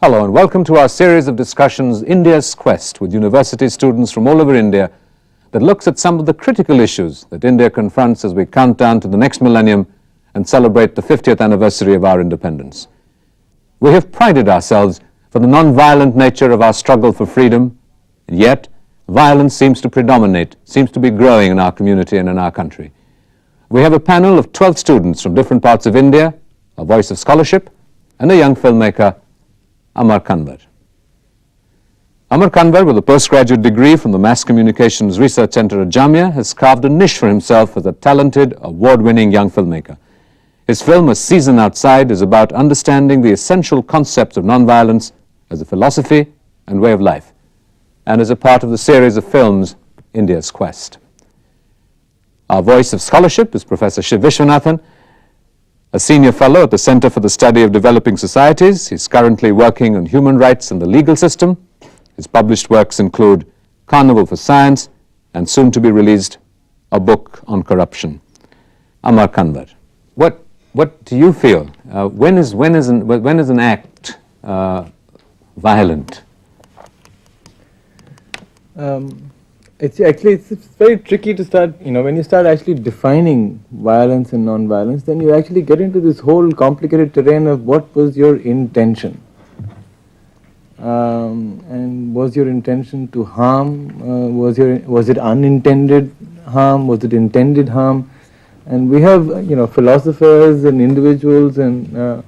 Hello and welcome to our series of discussions, India's Quest, with university students from all over India that looks at some of the critical issues that India confronts as we count down to the next millennium and celebrate the 50th anniversary of our independence. We have prided ourselves for the non-violent nature of our struggle for freedom, and yet violence seems to predominate, seems to be growing in our community and in our country. We have a panel of 12 students from different parts of India, a voice of scholarship, and a young filmmaker, Amar Kanwar. Amar Kanwar, with a postgraduate degree from the Mass Communications Research Center at Jamia, has carved a niche for himself as a talented, award-winning young filmmaker. His film, A Season Outside, is about understanding the essential concepts of nonviolence as a philosophy and way of life, and is a part of the series of films, India's Quest. Our voice of scholarship is Professor Shiv Vishwanathan, a senior fellow at the Center for the Study of Developing Societies. He's currently working on human rights and the legal system. His published works include Carnival for Science and soon to be released a book on corruption. Amar Kanwar, what do you feel? When is an act violent? It's very tricky to start, when you start actually defining violence and non-violence, then you actually get into this whole complicated terrain of what was your intention. And was your intention to harm? Was it unintended harm? Was it intended harm? And we have, philosophers and individuals and a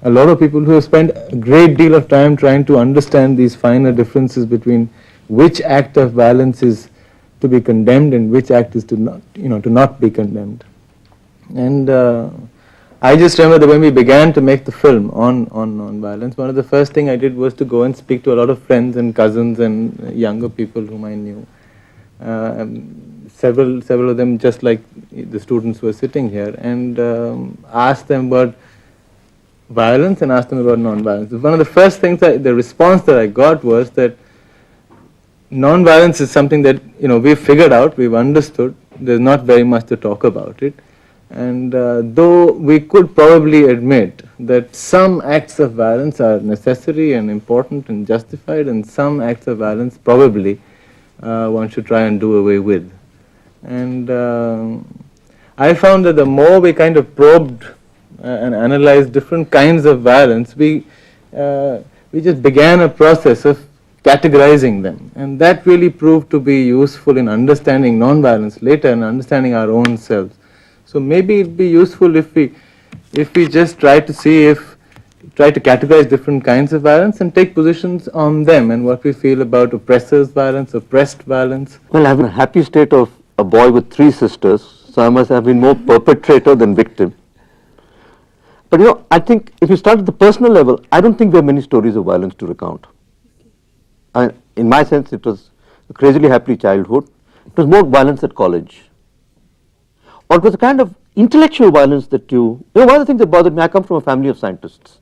lot of people who have spent a great deal of time trying to understand these finer differences between which act of violence is to be condemned and which act is to not be condemned. And I just remember that when we began to make the film on non-violence, one of the first thing I did was to go and speak to a lot of friends and cousins and younger people whom I knew. Several of them, just like the students who were sitting here, and asked them about violence and asked them about non-violence. One of the first things, the response that I got was that non-violence is something that we've figured out, we've understood. There's not very much to talk about it, and though we could probably admit that some acts of violence are necessary and important and justified, and some acts of violence probably one should try and do away with. And I found that the more we kind of probed and analyzed different kinds of violence, we just began a process of categorizing them, and that really proved to be useful in understanding non-violence later and understanding our own selves. So maybe it'd be useful if we just try to categorize different kinds of violence and take positions on them and what we feel about oppressors' violence, oppressed violence. Well, I'm in a happy state of a boy with 3 sisters, so I must have been more perpetrator than victim. But I think if you start at the personal level, I don't think there are many stories of violence to recount. In my sense, it was a crazily happy childhood. It was more violence at college. Or it was a kind of intellectual violence that one of the things that bothered me, I come from a family of scientists.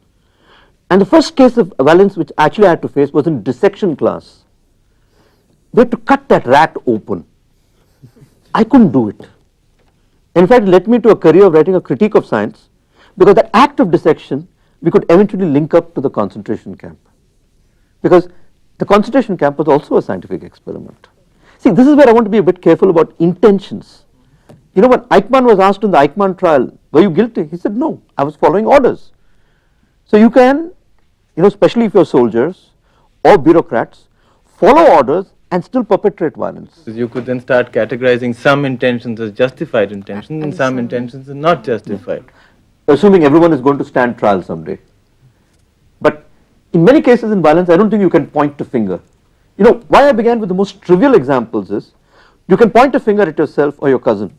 And the first case of violence which actually I had to face was in dissection class. We had to cut that rat open. I couldn't do it. In fact, it led me to a career of writing a critique of science, because that act of dissection we could eventually link up to the concentration camp. Because the concentration camp was also a scientific experiment. See, this is where I want to be a bit careful about intentions. When Eichmann was asked in the Eichmann trial, were you guilty? He said, no, I was following orders. So you can, especially if you're soldiers or bureaucrats, follow orders and still perpetrate violence. You could then start categorizing some intentions as justified intentions and some intentions as not justified. Assuming everyone is going to stand trial someday. But in many cases in violence, I don't think you can point a finger. Why I began with the most trivial examples is, you can point a finger at yourself or your cousin.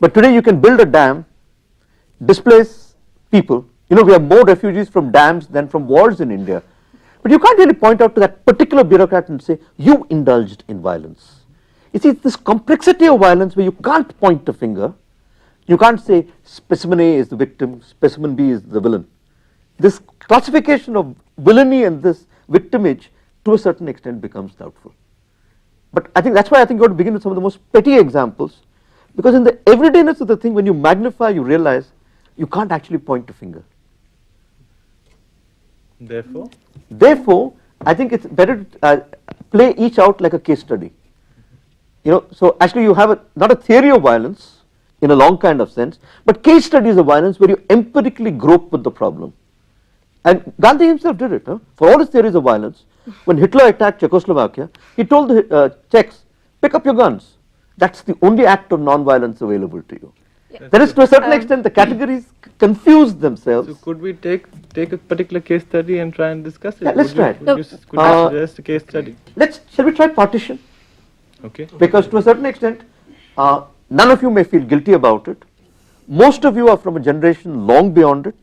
But today you can build a dam, displace people. We have more refugees from dams than from wars in India. But you can't really point out to that particular bureaucrat and say, you indulged in violence. You see, it's this complexity of violence where you can't point a finger. You can't say specimen A is the victim, specimen B is the villain. This classification of villainy and this victimage to a certain extent becomes doubtful. But I think that's why I think you have to begin with some of the most petty examples, because in the everydayness of the thing, when you magnify, you realize you can't actually point a finger. Therefore, I think it's better to play each out like a case study. So actually you have not a theory of violence in a long kind of sense, but case studies of violence where you empirically grope with the problem. And Gandhi himself did it. For all his theories of violence, when Hitler attacked Czechoslovakia, he told the Czechs, pick up your guns. That's the only act of non-violence available to you. That is, to a certain extent, the categories confuse themselves. so could we take a particular case study and try and discuss it? Yeah, let's try it. Could you suggest a case study? Shall we try partition? Okay. Because to a certain extent, none of you may feel guilty about it. Most of you are from a generation long beyond it.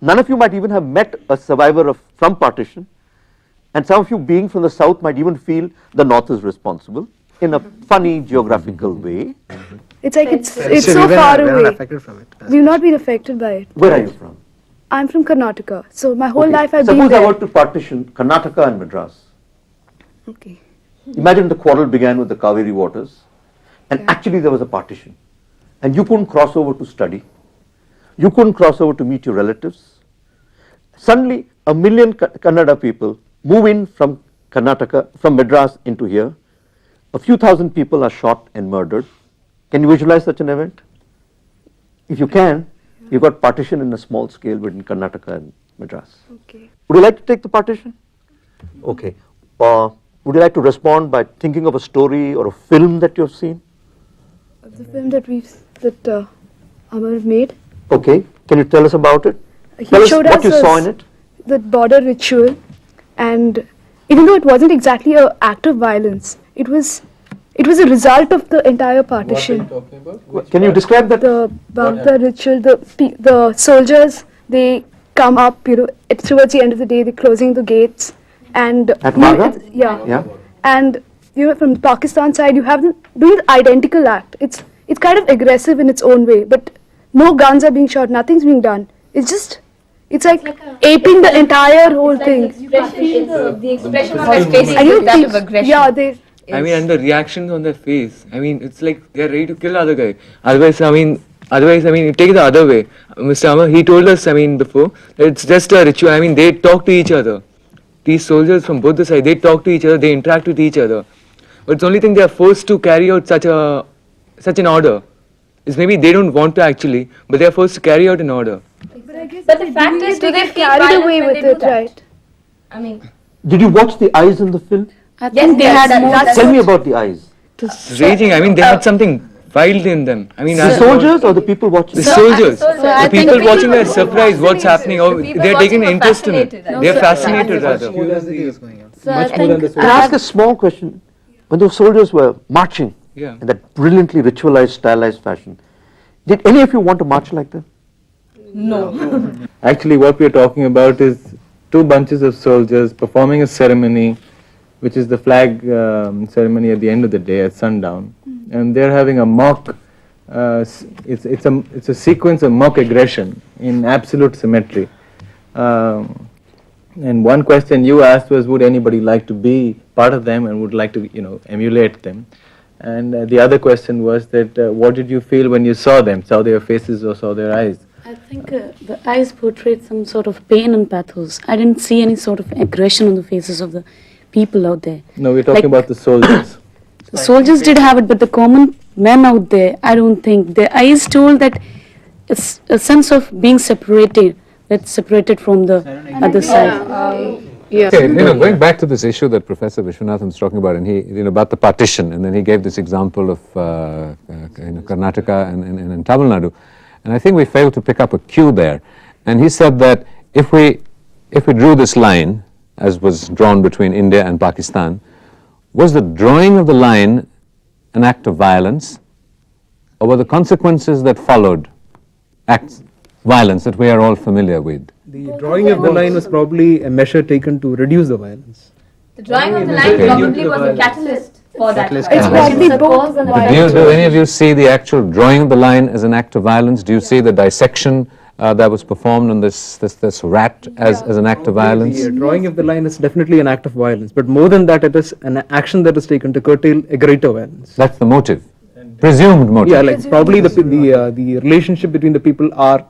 None of you might even have met a survivor from partition. And some of you being from the south might even feel the north is responsible in a funny geographical way. It's like it's so far away. We're not affected from it. We've not been affected by it. Where are you from? I'm from Karnataka, so my whole Okay. life I've been Suppose I there. were to partition Karnataka and Madras. Okay. Imagine the quarrel began with the Kaveri waters, and actually there was a partition. And you couldn't cross over to study. You couldn't cross over to meet your relatives. Suddenly, 1 million Kannada people move in from Karnataka, from Madras into here. A few thousand people are shot and murdered. Can you visualize such an event? If you can, you've got partition in a small scale between Karnataka and Madras. Okay. Would you like to take the partition? Okay. Would you like to respond by thinking of a story or a film that you have seen? The film that Amar made. Okay. Can you tell us about it? He Tell us showed what us you saw in it. the border ritual, and even though it wasn't exactly an act of violence, it was a result of the entire partition. Talking about? Can you describe that? The border ritual, the soldiers, they come up, it's towards the end of the day, they're closing the gates, and At Wagah? yeah, Yeah. and from the Pakistan side, you have them doing the identical act. It's kind of aggressive in its own way, but no guns are being shot, nothing's being done. It's like aping the entire whole thing. The expression on their faces And is that of aggression. yeah, they. I mean, and the reactions on their face. I mean, it's like they're ready to kill the other guy. Otherwise, I mean, you take it the other way. Mr. Amar, he told us, before, that it's just a ritual. I mean, they talk to each other. These soldiers from both the sides, they talk to each other, they interact with each other. But it's the only thing they are forced to carry out such an order. Is maybe they don't want to actually, but they are forced to carry out an order. But the fact is, do they feel carried violent away when with they do it, that? right? I mean, Did you watch the eyes in the film? I think they had more. Tell me about the eyes. Raging, I mean, they had something wild in them. I mean, The as soldiers or the people watching? the soldiers, I the think people the watching people are surprised what's happening. Oh, people they're taking watching were interest in it. fascinated. They're fascinated rather. Curiosity is going on. So I Much more than think the Can I ask a small question? When those soldiers were marching Yeah. in that brilliantly ritualized, stylized fashion, did any of you want to march like that? Actually, what we're talking about is two bunches of soldiers performing a ceremony, which is the flag ceremony at the end of the day at sundown, and they're having a mock. It's a sequence of mock aggression in absolute symmetry. And one question you asked was, would anybody like to be part of them and would like to, emulate them? And the other question was that, what did you feel when you saw them, saw their faces or saw their eyes? I think the eyes portrayed some sort of pain and pathos. I didn't see any sort of aggression on the faces of the people out there. No, we're talking about the soldiers. The soldiers did have it, but the common men out there, I don't think. Their eyes told that it's a sense of being separated, that's separated from the other side. Okay, going back to this issue that Professor Vishwanathan was talking about, and he, about the partition, and then he gave this example of Karnataka and Tamil Nadu, and I think we failed to pick up a cue there. And he said that if we drew this line, as was drawn between India and Pakistan, was the drawing of the line an act of violence, or were the consequences that followed violence that we are all familiar with? The drawing of the line was probably a measure taken to reduce the violence. the drawing of the line probably was a catalyst for that. Catalyst. It's probably Suppose both. and Do any of you see the actual drawing of the line as an act of violence? Do you see the dissection that was performed on this rat as an act of violence? The drawing of the line is definitely an act of violence, but more than that, it is an action that is taken to curtail a greater violence. That's the motive, presumed motive. Yeah, like probably the relationship between the people are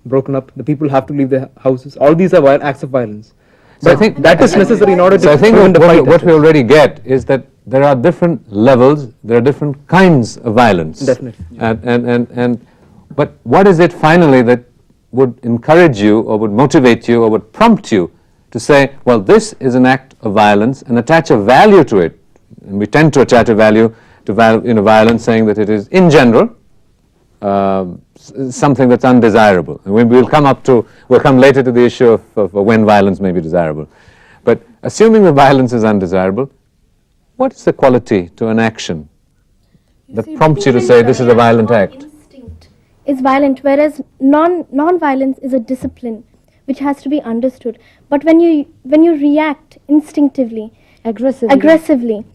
broken up, the people have to leave their houses. All these are acts of violence. So I But think that is necessary in order to So I think prevent the fight. what we already get is that there are different levels, there are different kinds of violence. Definitely. And but what is it finally that would encourage you or would motivate you or would prompt you to say, well, this is an act of violence, and attach a value to it? And we tend to attach a value to violence, saying that it is in general something that's undesirable. And we'll come later to the issue of when violence may be desirable. But assuming the violence is undesirable, what is the quality to an action that prompts you to say this is a violent act? Instinct is violent, whereas non-violence is a discipline which has to be understood. But when you react instinctively, aggressively,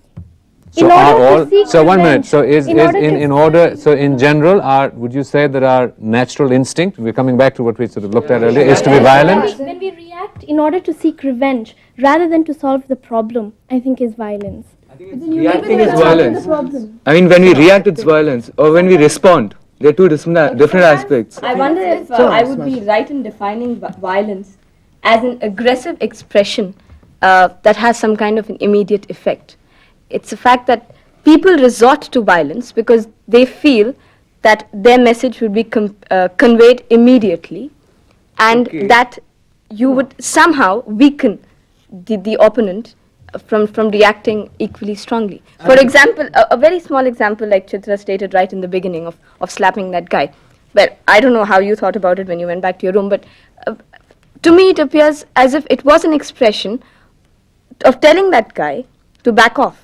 So in are order all, to seek so one minute, revenge, so is in order to in order, so in general, would you say that our natural instinct, we're coming back to what we sort of looked at earlier, is to be violent? when we react in order to seek revenge rather than to solve the problem, I think is violence. Reacting is violence. I mean, when we react, it's violence, or when we respond, they're two different aspects. I wonder if I would be right in defining violence as an aggressive expression that has some kind of an immediate effect. It's the fact that people resort to violence because they feel that their message would be conveyed immediately, and that you would somehow weaken the opponent from reacting equally strongly. For example, a very small example like Chitra stated right in the beginning of slapping that guy. Well, I don't know how you thought about it when you went back to your room, but to me it appears as if it was an expression of telling that guy to back off.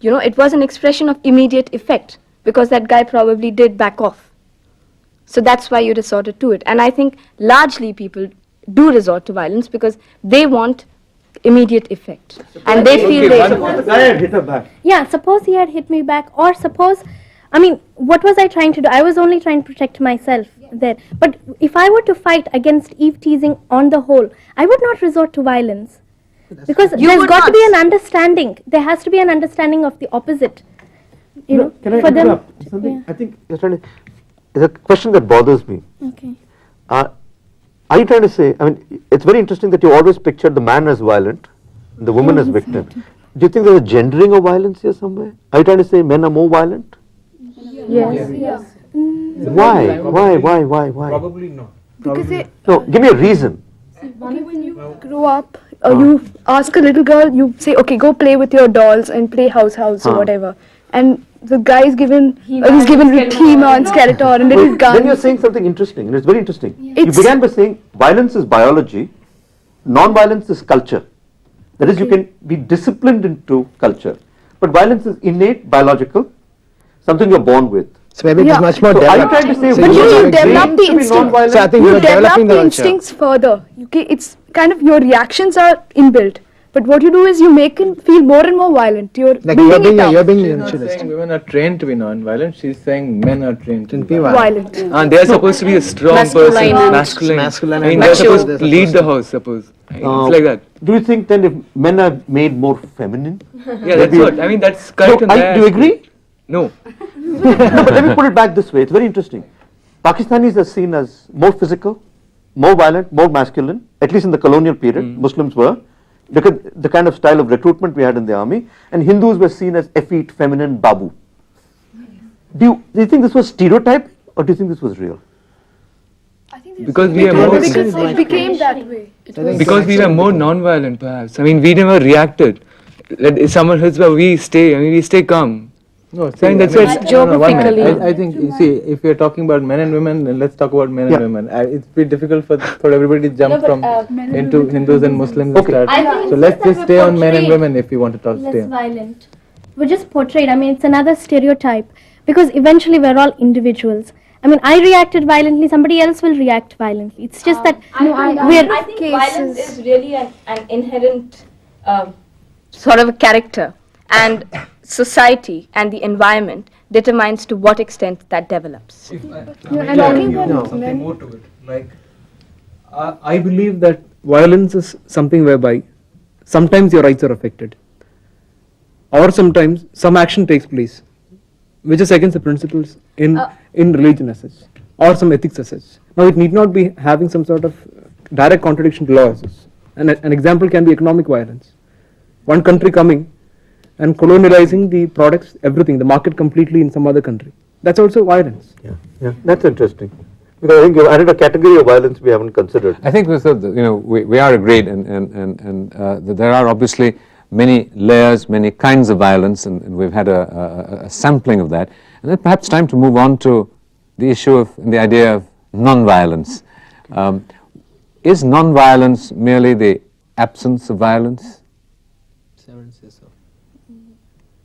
You know, it was an expression of immediate effect because that guy probably did back off. So that's why you resorted to it. And I think largely people do resort to violence because they want immediate effect. And they feel The guy had hit her back. Yeah, suppose he had hit me back, or suppose, I mean, what was I trying to do? I was only trying to protect myself there. But if I were to fight against eve teasing on the whole, I would not resort to violence. Because there's got to be an understanding. There has to be an understanding of the opposite. You know, Can I for them. interrupt? Something I think you're trying to. It's a question that bothers me. Okay. Are you trying to say? I mean, it's very interesting that you always pictured the man as violent, and the woman as victim. Do you think there's a gendering of violence here somewhere? Are you trying to say men are more violent? Yes. Why? Why? Probably not. Because No, give me a reason. when you grow up, you ask a little girl, you say, okay, go play with your dolls and play house or whatever. And the guy is given, he's given with He-Man, Skeletor and little Then you're guns. saying something interesting, and it's very interesting. You It's- began by saying violence is biology, non-violence is culture. That is, you can be disciplined into culture. But violence is innate, biological, something you're born with. So maybe it is much more So are you developed. trying to say So But women you are develop trained the to be instinct. non-violent? So I think You you're develop developing the the culture. instincts further. It's kind of your reactions are inbuilt. But what you do is you make him feel more and more violent. You're Like building it up. you're being the She's not initialist. saying women are trained to be non-violent, she's saying men are trained to be violent. Violent. And they're supposed to be a strong Masculine person, and- masculine. Masculine I mean, and they're macho. supposed They're to lead supposed the to- house, suppose. It's like that. Do you think then if men are made more feminine? Yeah, that's what. I mean, that's correct. So, in their do you aspect. agree? No. No, but let me put it back this way. It's very interesting. Pakistanis are seen as more physical, more violent, more masculine, at least in the colonial period, Muslims were. Look at the kind of style of recruitment we had in the army, and Hindus were seen as effete, feminine, babu. Do you think this was stereotype, or do you think this was real? Because we are more. Because it became that way. Because we were more non-violent, perhaps. I mean, we never reacted. If someone hits, but we stay. I mean, we stay calm. No, I mean, that's I why mean, it's no, 1 minute. geographically- I think, you see, if you're talking about men and women, then let's talk about men Yeah. and women. It's bit difficult for everybody to jump from into Hindus and Muslims and Okay. start. I think So it's let's just that just stay we're on men and portrayed women if you want to talk. Stay less on. violent. We're just portrayed. I mean, it's another stereotype because eventually we're all individuals. I mean, I reacted violently, somebody else will react violently. It's just that we're I think violence is really an inherent sort of a character, and society and the environment determines to what extent that develops. Talking about Something more to it. Like, I believe that violence is something whereby sometimes your rights are affected, or sometimes some action takes place which is against the principles in religion as such. or some ethics as such. Now it need not be having some sort of direct contradiction to laws. And an example can be economic violence. One country coming and colonializing the products, everything, the market completely in some other country. That's also violence. Yeah, that's interesting. Because I think you've added a category of violence we haven't considered. I think we are agreed, and that there are obviously many layers, many kinds of violence, and we've had a sampling of that. And then perhaps time to move on to the issue of the idea of non-violence. Is non-violence merely the absence of violence?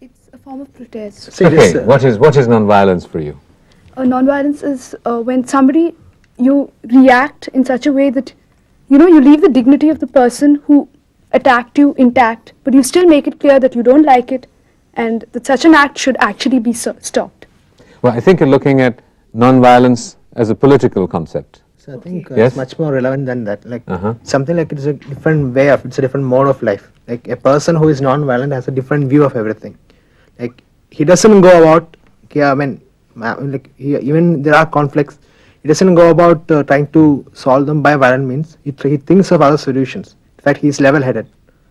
It's a form of protest. Okay, what is non-violence for you? Non-violence is when somebody, you react in such a way that, you leave the dignity of the person who attacked you intact, but you still make it clear that you don't like it, and that such an act should actually be stopped. Well, I think you're looking at non-violence as a political concept. So I think Yes? it's much more relevant than that. Like something like it's a different way of, it's a different mode of life. Like a person who is non-violent has a different view of everything. Like he doesn't go about, even there are conflicts, he doesn't go about trying to solve them by violent means. He thinks of other solutions. In fact, he is level-headed,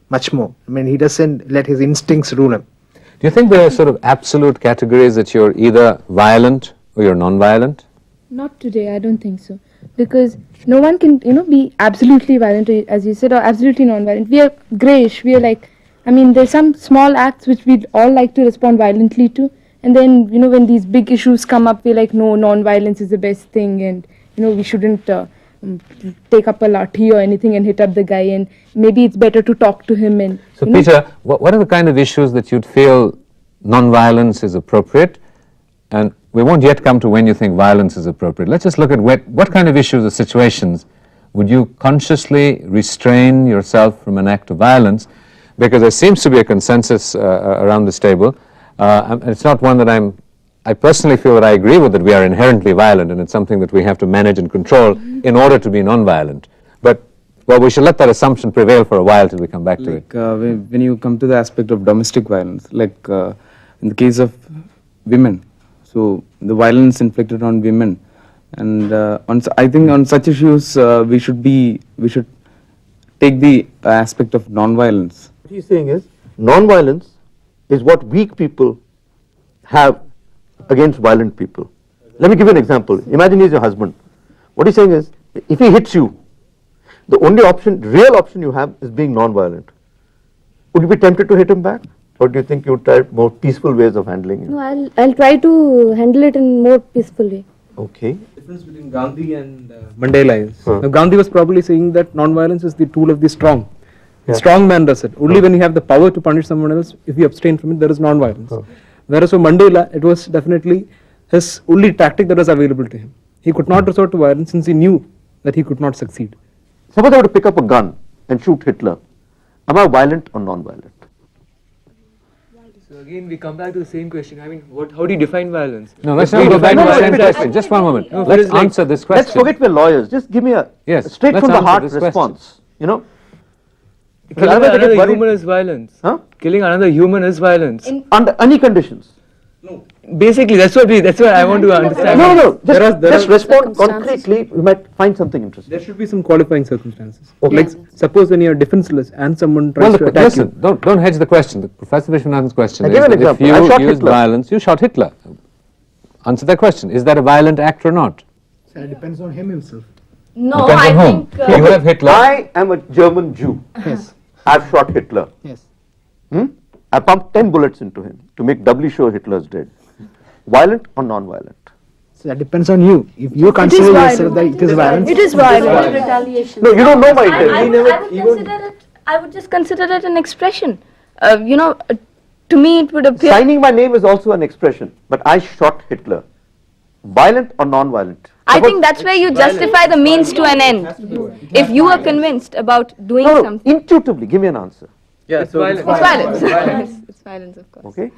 much more. He doesn't let his instincts rule him. Do you think there are sort of absolute categories that you're either violent or you're non-violent? Not today, I don't think so. Because no one can, be absolutely violent, as you said, or absolutely non-violent. We are greyish. We are like, there's some small acts which we'd all like to respond violently to. And then, when these big issues come up, we're like, no, non-violence is the best thing. And, we shouldn't take up a lathi or anything and hit up the guy. And maybe it's better to talk to him. And So, Peter, what are the kind of issues that you'd feel non-violence is appropriate? And we won't yet come to when you think violence is appropriate. Let's just look at what kind of issues or situations would you consciously restrain yourself from an act of violence? Because there seems to be a consensus around this table. And it's not one that I personally feel that I agree with, that we are inherently violent, and it's something that we have to manage and control in order to be non-violent. But, well, we should let that assumption prevail for a while till we come back to it. When you come to the aspect of domestic violence, like in the case of women, so the violence inflicted on women, and I think on such issues we should take the aspect of non-violence. What he's saying is, non-violence is what weak people have against violent people. Let me give you an example. Imagine he's your husband. What he's saying is, if he hits you, the only real option you have is being non-violent. Would you be tempted to hit him back? Or do you think you would try more peaceful ways of handling it? No, I'll try to handle it in more peaceful way. Okay. The difference between Gandhi and Mandela is, now Gandhi was probably saying that non-violence is the tool of the strong. The strong man does it. Only when you have the power to punish someone else, if you abstain from it, there is non-violence. Whereas for Mandela, it was definitely his only tactic that was available to him. He could not resort to violence since he knew that he could not succeed. Suppose I were to pick up a gun and shoot Hitler. Am I violent or non-violent? So again, we come back to the same question. How do you define violence? No, let's not go back to the same question. Just one moment. Let's answer this question. Let's forget we're lawyers. Just give me a straight from the heart response. Killing another human is violence. Killing another human is violence. Under any conditions. No. Basically, that's what I want to understand. No. Just respond concretely. We might find something interesting. There should be some qualifying circumstances. Okay. Like suppose when you're defenseless and someone tries to attack you. Don't hedge the question. The Professor Vishwanathan's question is that if you used violence, you shot Hitler. Answer that question. Is that a violent act or not? So it depends on him himself. No, depends on whom. You have Hitler. I am a German Jew. Yes. I've shot Hitler. Yes. I pumped 10 bullets into him to make doubly sure Hitler's dead. Violent or non-violent? So that depends on you. If you consider yourself that it is violent. It is violent. Retaliation. No, you don't know my intent. I would just consider it an expression. To me it would appear. Signing my name is also an expression, but I shot Hitler. Violent or non-violent? I think that's where you justify the means to an end. If you are convinced about doing something. Intuitively, give me an answer. Yeah, so it's violence. It's violence, of course. Okay.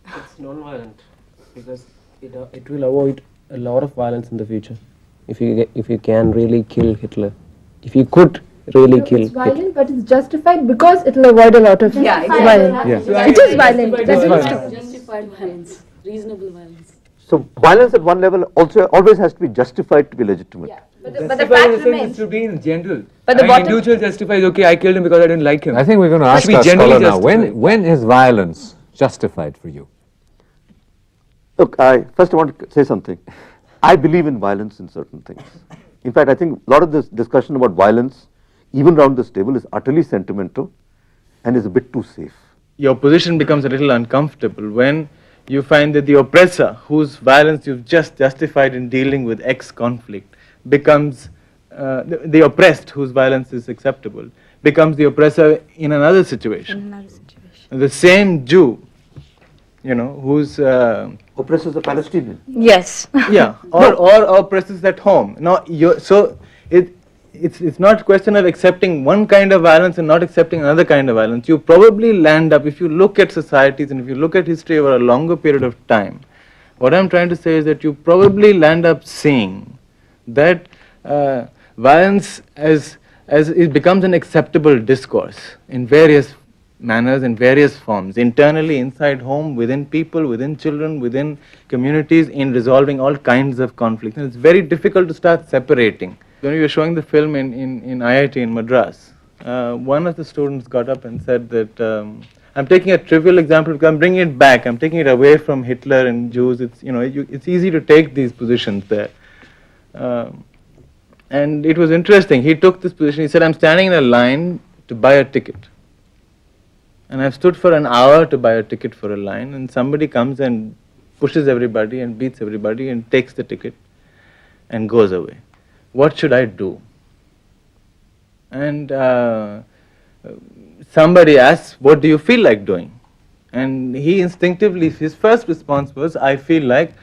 It's non-violent because it will avoid a lot of violence in the future. If you can really kill Hitler, if you could really kill It's violent, but it's justified because it will avoid a lot of violence. Yeah. It is violent. Justified violence, reasonable violence. So violence at one level also always has to be justified to be legitimate. But the Justify fact in the sense remains. it should be in general. But the I mean, bottom- individual justifies, okay, I killed him because I didn't like him. I think we're going to It ask should be our generally scholar now, justified. when is violence justified for you? Look, first I want to say something. I believe in violence in certain things. In fact, I think a lot of this discussion about violence, even around this table, is utterly sentimental and is a bit too safe. Your position becomes a little uncomfortable when you find that the oppressor, whose violence you've just justified in dealing with X conflict, becomes the oppressed, whose violence is acceptable, becomes the oppressor in another situation. The same Jew, whose oppressors are Palestinian. Yes. Yeah, or oppressors at home. Now, it's not a question of accepting one kind of violence and not accepting another kind of violence. You probably land up, if you look at societies and if you look at history over a longer period of time, what I'm trying to say is that you probably land up seeing that violence as it becomes an acceptable discourse in various manners and various forms, internally, inside home, within people, within children, within communities, in resolving all kinds of conflicts. And it's very difficult to start separating. When we were showing the film in IIT in Madras, one of the students got up and said that, I'm taking a trivial example because I'm bringing it back, I'm taking it away from Hitler and Jews, it's easy to take these positions there. And it was interesting, he took this position, he said, I'm standing in a line to buy a ticket. And I've stood for an hour to buy a ticket for a line, and somebody comes and pushes everybody and beats everybody and takes the ticket and goes away. What should I do? And somebody asks, what do you feel like doing? And he instinctively, his first response was, I feel like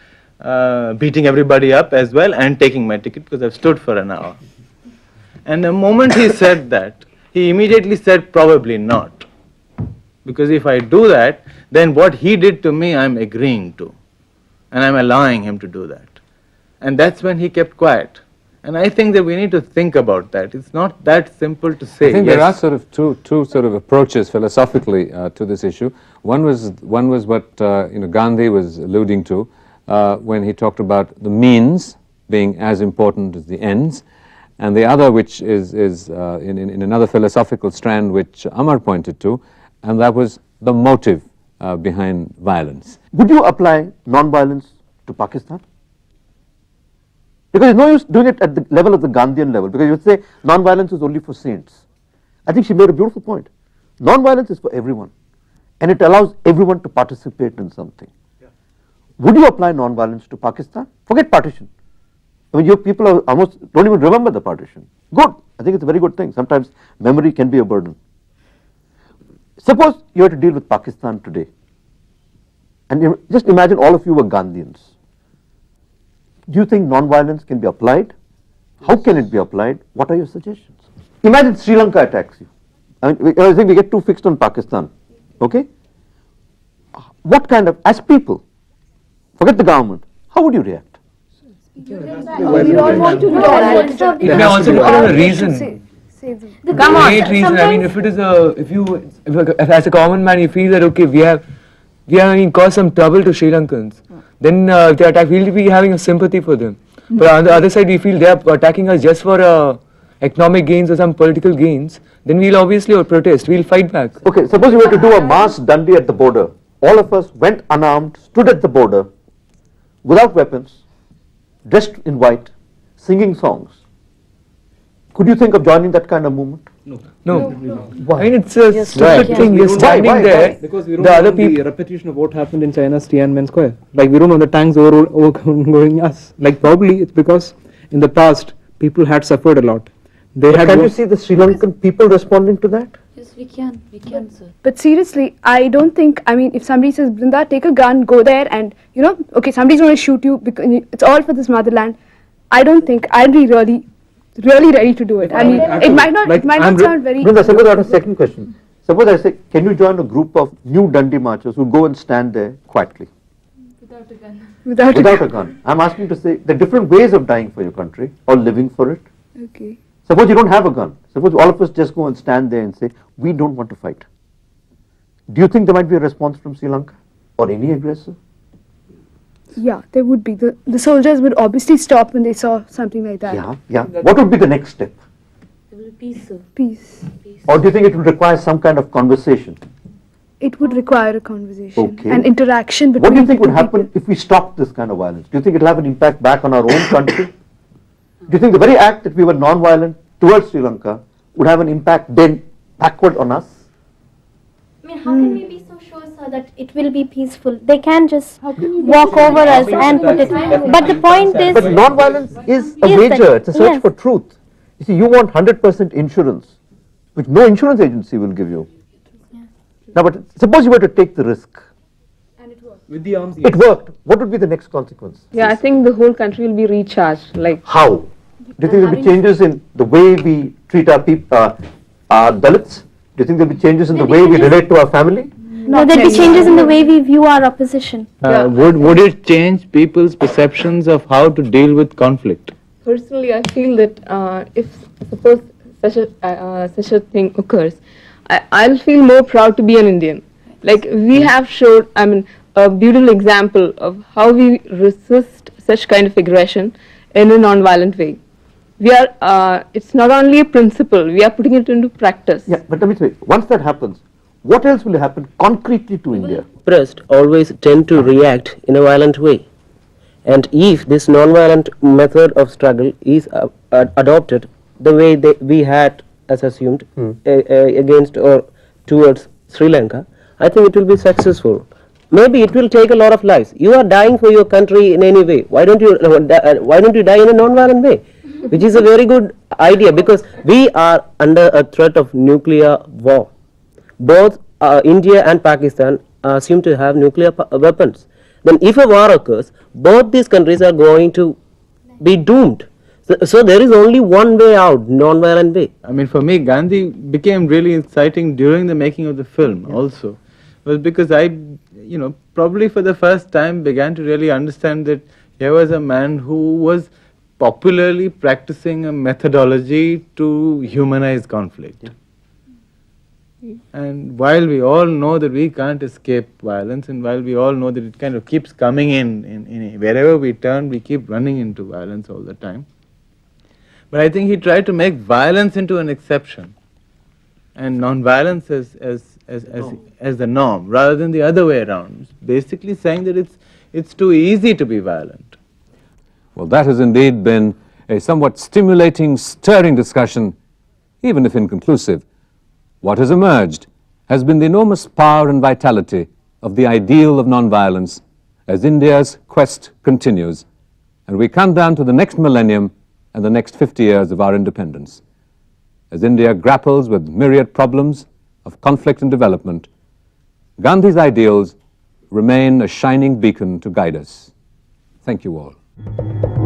beating everybody up as well and taking my ticket because I've stood for an hour. And the moment he said that, he immediately said, probably not. Because if I do that, then what he did to me, I'm agreeing to. And I'm allowing him to do that. And that's when he kept quiet. And I think that we need to think about that. It's not that simple to say. I think yes. there are sort of two sort of approaches philosophically to this issue. One was what Gandhi was alluding to when he talked about the means being as important as the ends, and the other, which is in another philosophical strand, which Amar pointed to, and that was the motive behind violence. Would you apply non-violence to Pakistan? Because it's no use doing it at the level of the Gandhian level, because you would say non-violence is only for saints. I think she made a beautiful point. Non-violence is for everyone, and it allows everyone to participate in something. Yeah. Would you apply non-violence to Pakistan? Forget partition. I mean, your people are almost don't even remember the partition. Good. I think it's a very good thing. Sometimes memory can be a burden. Suppose you had to deal with Pakistan today, and just imagine all of you were Gandhians. Do you think non-violence can be applied? How can it be applied? What are your suggestions? Imagine Sri Lanka attacks you. I think we get too fixed on Pakistan. Okay? What kind of, as people, forget the government, how would you react? We don't want to It may also depend on the reason. Come on. Great reason. I mean, if as a common man you feel that okay, we have caused some trouble to Sri Lankans, then if they attack, we'll be having a sympathy for them. But on the other side, we feel they are attacking us just for economic gains or some political gains. Then we'll obviously protest. We'll fight back. Okay, suppose you were to do a mass Dandi at the border. All of us went unarmed, stood at the border, without weapons, dressed in white, singing songs. Could you think of joining that kind of movement? No. Why? I mean, it's a stupid thing. You're standing there. Because we don't The know other the people. repetition of what happened in China's Tiananmen Square. Like we don't know the tanks overgoing us. Like probably it's because in the past people had suffered a lot. Can you see the Sri Lankan people responding to that? Yes, we can, sir. But seriously, I don't think, I mean, if somebody says, Brinda, take a gun, go there and, okay, somebody's going to shoot you because it's all for this motherland. I don't think I'd be really ready to do it. I mean, it might not sound very... Brinda, suppose I have a second question. Suppose I say, can you join a group of new Dandi marchers who go and stand there quietly? Without a gun. Without a gun. I'm asking to say, there are different ways of dying for your country or living for it. Okay. Suppose you don't have a gun. Suppose all of us just go and stand there and say, we don't want to fight. Do you think there might be a response from Sri Lanka or any aggressor? Yeah, there would be. The soldiers would obviously stop when they saw something like that. Yeah, yeah. What would be the next step? Peace, sir. Peace. Or do you think it would require some kind of conversation? It would require a conversation Okay. and interaction between. What do you think would two happen people. if we stopped this kind of violence? Do you think it will have an impact back on our own country? Do you think the very act that we were non-violent towards Sri Lanka would have an impact then backward on us? I mean, how can we be so sure, sir, that it will be peaceful? They can just walk over us and put it. But the point is, But non-violence is a Is wager, that- it's a search yes. for truth. You see, you want 100% insurance, which no insurance agency will give you. Now, but suppose you were to take the risk. With the arms, It worked. What would be the next consequence? Yeah, I think the whole country will be recharged. Like, How? Do you think there will be changes in the way we treat our people, our Dalits? Do you think there will be changes in the way we relate to our family? no, there'll be changes in the way we view our opposition. Would it change people's perceptions of how to deal with conflict? personally, I feel that if suppose such a thing occurs, I'll feel more proud to be an Indian. Like we have showed, I mean, a beautiful example of how we resist such kind of aggression in a non-violent way. We are, it's not only a principle, we are putting it into practice. Yeah, but let me say, once that happens, what else will happen concretely to India? Oppressed always tend to react in a violent way. And if this non-violent method of struggle is adopted the way we had, as assumed, against or towards Sri Lanka, I think it will be successful. Maybe it will take a lot of lives. You are dying for your country in any way. Why don't you die in a non-violent way? Which is a very good idea, because we are under a threat of nuclear war. Both India and Pakistan seem to have nuclear weapons. Then if a war occurs, both these countries are going to be doomed. So there is only one way out, non-violent way. I mean, for me, Gandhi became really exciting during the making of the film also. Was because I, probably for the first time began to really understand that here was a man who was popularly practicing a methodology to humanize conflict. And while we all know that we can't escape violence, and while we all know that it kind of keeps coming in wherever we turn, we keep running into violence all the time. But I think he tried to make violence into an exception, and non-violence as the norm, rather than the other way around. Basically saying that it's too easy to be violent. Well, that has indeed been a somewhat stimulating, stirring discussion, even if inconclusive. What has emerged has been the enormous power and vitality of the ideal of non-violence as India's quest continues, and we count down to the next millennium and the next 50 years of our independence. As India grapples with myriad problems of conflict and development, Gandhi's ideals remain a shining beacon to guide us. Thank you all.